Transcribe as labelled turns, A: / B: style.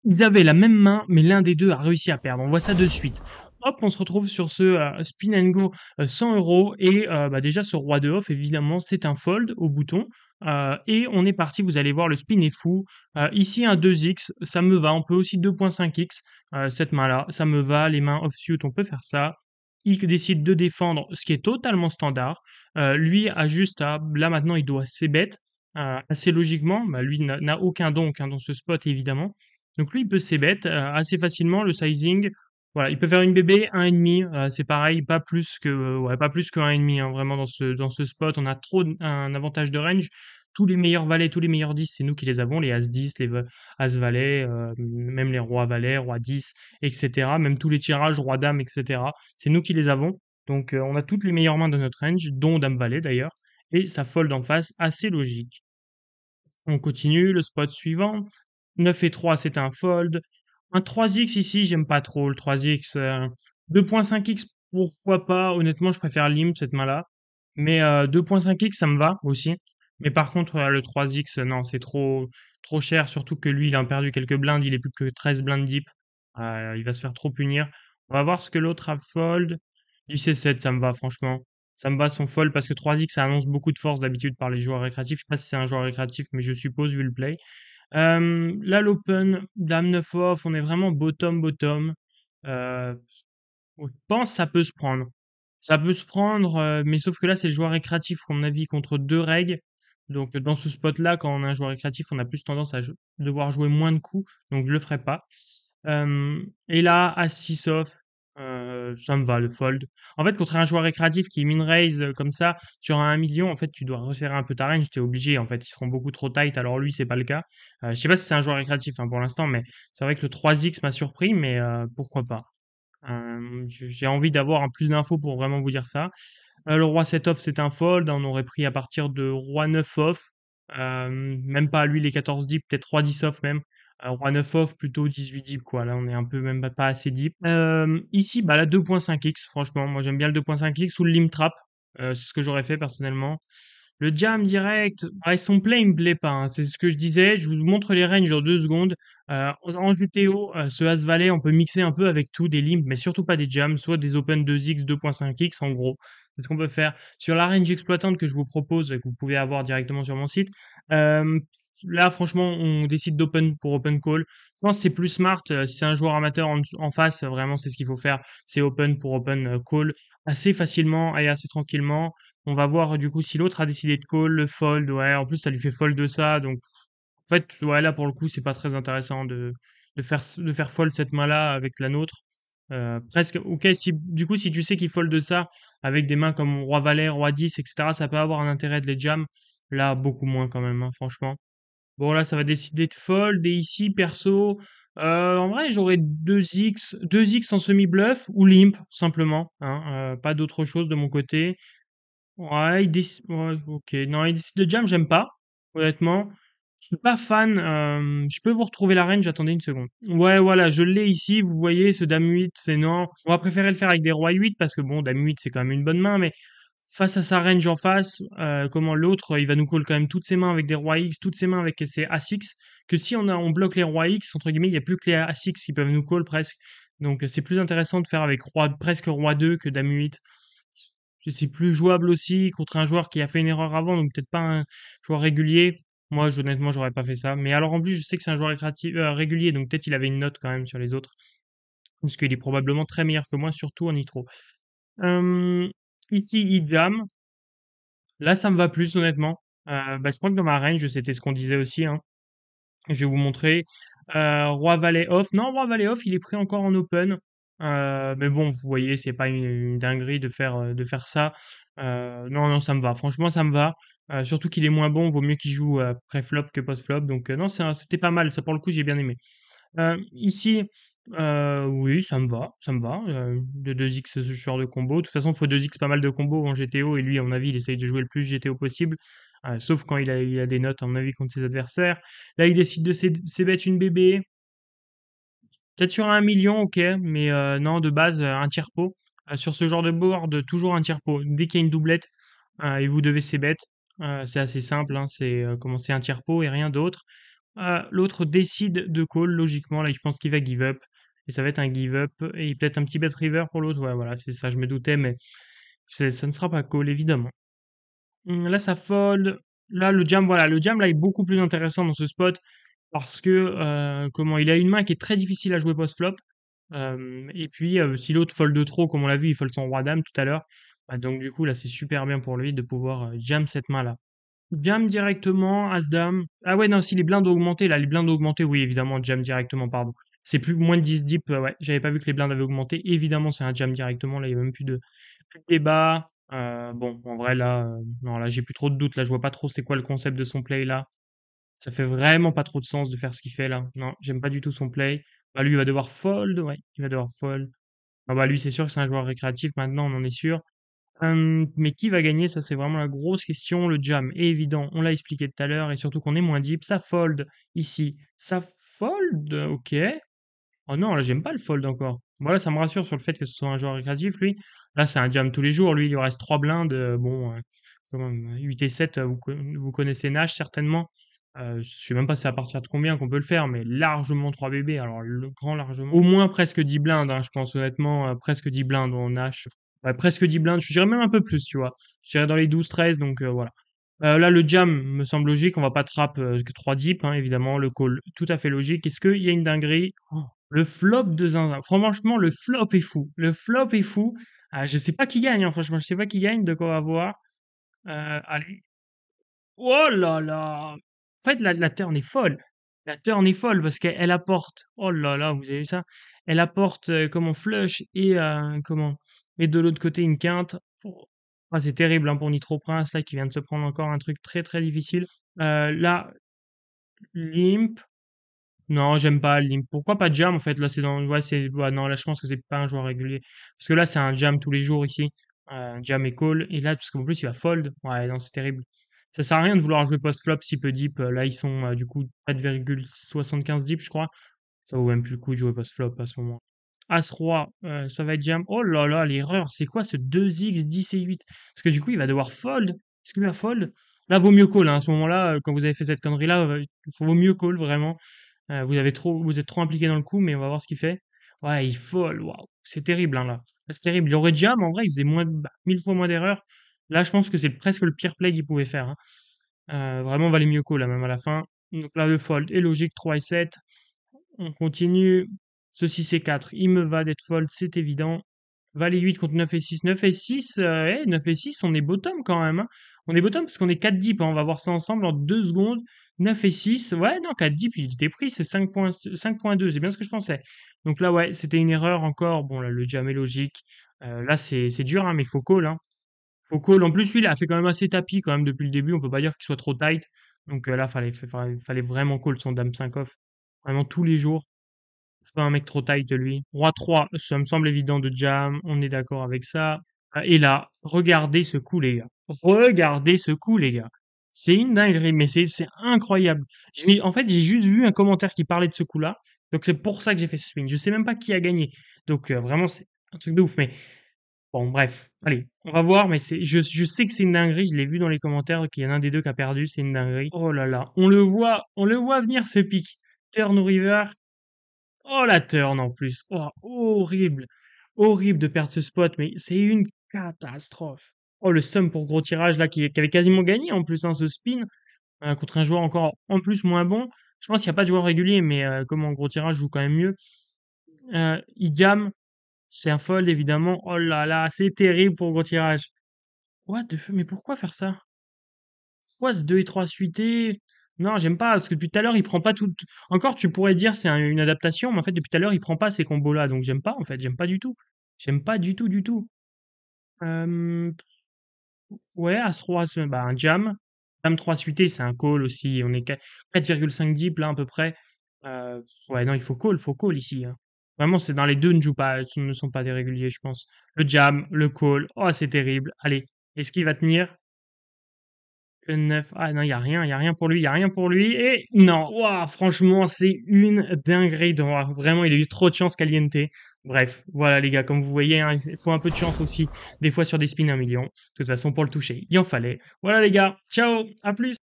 A: Ils avaient la même main, mais l'un des deux a réussi à perdre. On voit ça de suite. Hop, on se retrouve sur ce spin and go 100 euros. Et bah, déjà, ce roi de off, évidemment, c'est un fold au bouton. Et on est parti, vous allez voir, le spin est fou. Ici, un 2x, ça me va. On peut aussi 2.5x, cette main-là. Ça me va. Les mains offsuit, on peut faire ça. Il décide de défendre, ce qui est totalement standard. Lui a juste à... Là, maintenant, il doit c-bet. Assez logiquement, bah, lui n'a aucun don dans ce spot, évidemment. Donc lui, il peut c-bet assez facilement, le sizing. Voilà, il peut faire une BB 1,5, c'est pareil, pas plus que ouais, pas plus que 1,5 hein, vraiment dans ce spot, on a trop un avantage de range. Tous les meilleurs valets, tous les meilleurs 10, c'est nous qui les avons, les as 10, les as valets, même les rois valets, roi 10, etc. Même tous les tirages, roi dame, etc. C'est nous qui les avons. Donc on a toutes les meilleures mains de notre range, dont dame valet d'ailleurs, et ça fold en face, assez logique. On continue, le spot suivant. 9 et 3, c'est un fold. Un 3x ici, j'aime pas trop le 3x. 2.5x, pourquoi pas. Honnêtement, je préfère limp cette main-là. Mais 2.5x, ça me va aussi. Mais par contre, le 3x, non, c'est trop cher. Surtout que lui, il a perdu quelques blindes. Il est plus que 13 blindes deep. Il va se faire trop punir. On va voir ce que l'autre a fold. Du C7, ça me va, franchement. Ça me va son fold parce que 3x, ça annonce beaucoup de force d'habitude par les joueurs récréatifs. Je sais pas si c'est un joueur récréatif, mais je suppose, vu le play. Là, l'open, dame 9 off, on est vraiment bottom. Euh, je pense que ça peut se prendre. Ça peut se prendre, mais sauf que là, c'est le joueur récréatif, à mon avis, contre deux règles. Donc, dans ce spot-là, quand on a un joueur récréatif, on a plus tendance à devoir jouer moins de coups. Donc, je le ferai pas. Et là, à 6 off, ça me va, le fold. En fait, contre un joueur récréatif qui min-raise comme ça, sur un 1 million, en fait, tu dois resserrer un peu ta range, t'es obligé. En fait, ils seront beaucoup trop tight. Alors lui, c'est pas le cas. Je sais pas si c'est un joueur récréatif hein, pour l'instant, mais c'est vrai que le 3x m'a surpris, mais pourquoi pas. J'ai envie d'avoir un plus d'infos pour vraiment vous dire ça. Le roi 7 off, c'est un fold. On aurait pris à partir de roi 9 off. Même pas lui les 14 deep, peut-être roi 10 off même. Roi 9 off, plutôt 18 deep, quoi. Là, on est un peu même pas assez deep. Ici, bah, la 2.5x, franchement. Moi, j'aime bien le 2.5x ou le limp trap. C'est ce que j'aurais fait personnellement. Le jam direct, ouais, son play, il me plaît pas, hein. C'est ce que je disais. Je vous montre les ranges en 2 secondes. En JTO, ce As Valet, on peut mixer un peu avec tout, des limps, mais surtout pas des jams, soit des Open 2x, 2.5x, en gros. C'est ce qu'on peut faire. Sur la range exploitante que je vous propose, que vous pouvez avoir directement sur mon site, euh, là, franchement, on décide d'open pour open call. Je pense que c'est plus smart. Si c'est un joueur amateur en face, vraiment, c'est ce qu'il faut faire. C'est open pour open call assez facilement et assez tranquillement. On va voir du coup si l'autre a décidé de call, fold, ouais, en plus ça lui fait fold de ça, donc en fait, ouais, là pour le coup, c'est pas très intéressant de faire fold cette main-là avec la nôtre. Presque, ok, si, du coup, si tu sais qu'il fold de ça avec des mains comme Roi Valet, Roi 10, etc., ça peut avoir un intérêt de les jam. Là, beaucoup moins quand même, hein, franchement. Bon, là, ça va décider de fold, et ici, perso, en vrai, j'aurais 2x en semi-bluff ou limp, simplement, hein, pas d'autre chose de mon côté. Ouais, ouais, ok. Non, il décide de jam, j'aime pas, honnêtement. Je suis pas fan. Je peux vous retrouver la range, attendez une seconde. Ouais, voilà, je l'ai ici. Vous voyez, ce dame 8, c'est non. On va préférer le faire avec des rois 8 parce que bon, dame 8, c'est quand même une bonne main, mais face à sa range en face, comment l'autre, il va nous call quand même toutes ses mains avec des rois X, toutes ses mains avec ses As-X, que si on bloque les rois X, entre guillemets, il y a plus que les As-X qui peuvent nous call presque. Donc, c'est plus intéressant de faire avec presque roi 2 que dame 8. C'est plus jouable aussi contre un joueur qui a fait une erreur avant, donc peut-être pas un joueur régulier. Moi, honnêtement, j'aurais pas fait ça. Mais alors en plus, je sais que c'est un joueur régulier, donc peut-être il avait une note quand même sur les autres. Parce qu'il est probablement très meilleur que moi, surtout en nitro. Euh, Ici, il jam. Là, ça me va plus, honnêtement. Bah, je crois que dans ma range, c'était ce qu'on disait aussi, hein. Je vais vous montrer. Roi Valet off. Non, Roi Valet off, il est pris encore en open. Mais bon, vous voyez, c'est pas une dinguerie de faire ça. Non, non, ça me va. Franchement, ça me va. Surtout qu'il est moins bon, vaut mieux qu'il joue pré-flop que post-flop. Donc non, c'était pas mal. Ça, pour le coup, j'ai bien aimé. Ici, oui, ça me va, ça me va. De 2x ce genre de combo. De toute façon, il faut 2x pas mal de combos en GTO et lui, à mon avis, il essaye de jouer le plus GTO possible. Sauf quand il a des notes, à mon avis, contre ses adversaires. Là, il décide de c-bet une bébé. Peut-être sur un million, ok, mais non, de base, un tiers pot. Sur ce genre de board, toujours un tiers pot. Dès qu'il y a une doublette, et vous devez c-bet. C'est assez simple, hein, c'est commencer un tiers pot et rien d'autre. L'autre décide de call, logiquement. Là, je pense qu'il va give up. Et ça va être un give up. Et peut-être un petit bet river pour l'autre. Ouais, voilà, c'est ça, je me doutais, mais ça ne sera pas call, évidemment. Là, ça fold. Là, le jam, voilà, le jam, là, est beaucoup plus intéressant dans ce spot parce que, comment, il a une main qui est très difficile à jouer post-flop. Et puis, si l'autre fold de trop, comme on l'a vu, il fold son roi dame tout à l'heure. Bah, donc, du coup, là, c'est super bien pour lui de pouvoir jam cette main-là. Jam directement, As-Dame. Ah ouais, non, si les blindes ont augmenté, là, les blindes ont augmenté, oui, évidemment, jam directement, pardon. C'est plus moins de 10 deep, ouais, j'avais pas vu que les blindes avaient augmenté. Évidemment, c'est un jam directement, là, il y a même plus de débat. Bon, en vrai, là, non, là, j'ai plus trop de doutes, là, je vois pas trop c'est quoi le concept de son play, là. Ça fait vraiment pas trop de sens de faire ce qu'il fait, là. Non, j'aime pas du tout son play. Bah, lui, il va devoir fold, ouais, il va devoir fold. Ah bah, lui, c'est sûr que c'est un joueur récréatif, maintenant, on en est sûr. Mais qui va gagner? Ça, c'est vraiment la grosse question. Le jam est évident, on l'a expliqué tout à l'heure, et surtout qu'on est moins deep. Ça fold ici. Ça fold, ok. Oh non, là, j'aime pas le fold encore. Voilà, ça me rassure sur le fait que ce soit un joueur récréatif, lui. Là, c'est un jam tous les jours. Lui, il lui reste 3 blindes. Bon, quand même, 8 et 7, vous connaissez Nash certainement. Je sais même pas c'est à partir de combien qu'on peut le faire, mais largement 3 bébés. Alors, le grand largement. Au moins presque 10 blindes, hein, je pense honnêtement. Presque 10 blindes en Nash. Ouais, presque 10 blindes. Je dirais même un peu plus, tu vois. Je dirais dans les 12-13, donc voilà. Là, le jam me semble logique. On va pas trap que 3 deep, hein, évidemment. Le call, tout à fait logique. Est-ce qu'il y a une dinguerie? Le flop de Zinzin. Franchement, le flop est fou. Le flop est fou. Je sais pas qui gagne, hein, franchement. Je sais pas qui gagne, de quoi avoir. Allez. Oh là là! En fait, la turn est folle. La turn est folle parce qu'elle apporte. Oh là là, vous avez vu ça? Elle apporte comment flush et comment et de l'autre côté une quinte. Oh. Ah, c'est terrible hein, pour Nitro Prince là qui vient de se prendre encore un truc très très difficile. Là, limp. Non, j'aime pas Limp. Pourquoi pas Jam en fait? Là, c'est dans. Ouais, c'est. Ouais, non, là, je pense que c'est pas un joueur régulier. Parce que là, c'est un Jam tous les jours ici. Jam et Call. Et là, parce qu'en plus, il va fold. Ouais, non, c'est terrible. Ça sert à rien de vouloir jouer post-flop si peu deep. Là, ils sont du coup 4,75 deep, je crois. Ça vaut même plus le coup de jouer post-flop à ce moment. As-Roi, ça va être Jam. Oh là là, l'erreur. C'est quoi ce 2x 10 et 8? Parce que du coup, il va devoir fold. Est-ce qu'il va fold? Là, vaut mieux call, hein. À ce moment-là, quand vous avez fait cette connerie-là, il vaut mieux call, vraiment. Vous êtes trop impliqué dans le coup, mais on va voir ce qu'il fait. Ouais, il fold, waouh, c'est terrible, hein, là. C'est terrible. Il aurait jam, en vrai, il faisait moins, 1000 fois moins d'erreurs. Là, je pense que c'est presque le pire play qu'il pouvait faire, hein. Vraiment, valait mieux call, là, même à la fin. Donc là, le fold est logique, 3 et 7. On continue. Ceci, c'est 4. Il me va d'être fold, c'est évident. Valet 8 contre 9 et 6. 9 et 6, 9 et 6, on est bottom quand même, hein. On est bottom parce qu'on est 4 deep, hein. On va voir ça ensemble en 2 secondes. 9 et 6, ouais, non, 4 deep, il était pris, c'est 5.2, c'est bien ce que je pensais. Donc là, ouais, c'était une erreur encore. Bon, là, le jam est logique. Là, c'est dur, hein, mais il faut call, hein. Faut call. En plus, lui, il a fait quand même assez tapis quand même depuis le début. On peut pas dire qu'il soit trop tight. Donc là, fallait vraiment call son dame 5 off. Vraiment tous les jours. C'est pas un mec trop tight, lui. Roi 3, ça me semble évident de jam. On est d'accord avec ça. Et là, regardez ce coup, les gars. Regardez ce coup, les gars. C'est une dinguerie, mais c'est incroyable. En fait, j'ai juste vu un commentaire qui parlait de ce coup-là. Donc c'est pour ça que j'ai fait ce spin. Je sais même pas qui a gagné. Donc vraiment, c'est un truc de ouf. Mais bon, bref. Allez, on va voir. Mais je sais que c'est une dinguerie. Je l'ai vu dans les commentaires qu'il y en a un des deux qui a perdu. C'est une dinguerie. Oh là là. On le voit venir ce pic. Turn River. Oh la turn en plus. Oh, horrible. Horrible de perdre ce spot, mais c'est une catastrophe. Oh le sum pour gros tirage là qui avait quasiment gagné en plus hein, ce spin contre un joueur encore en plus moins bon. Je pense qu'il n'y a pas de joueur régulier, mais comme en gros tirage joue quand même mieux. Il jam, c'est un fold évidemment. Oh là là, c'est terrible pour gros tirage. What the fuck, mais pourquoi faire ça? Pourquoi ce 2 et 3 suités? Non, j'aime pas, parce que depuis tout à l'heure, il prend pas tout. Encore, tu pourrais dire c'est une adaptation, mais en fait, depuis tout à l'heure, il prend pas ces combos-là, donc j'aime pas, en fait, j'aime pas du tout. J'aime pas du tout, du tout. Euh, ouais, As-Roi, bah, un jam. Dame 3 suité, c'est un call aussi. On est 4,5 deep, là, à peu près. Ouais, non, il faut call ici, hein. Vraiment, c'est dans les deux ne sont pas des réguliers, je pense. Le jam, le call. Oh, c'est terrible. Allez, est-ce qu'il va tenir? Le 9. Ah non, il y a rien pour lui, il y a rien pour lui. Et non, ouah, franchement, c'est une dinguerie de voir. Vraiment, il a eu trop de chance Caliente. Bref, voilà les gars, comme vous voyez, hein, il faut un peu de chance aussi, des fois sur des spins 1 million. De toute façon, pour le toucher, il en fallait. Voilà les gars, ciao, à plus.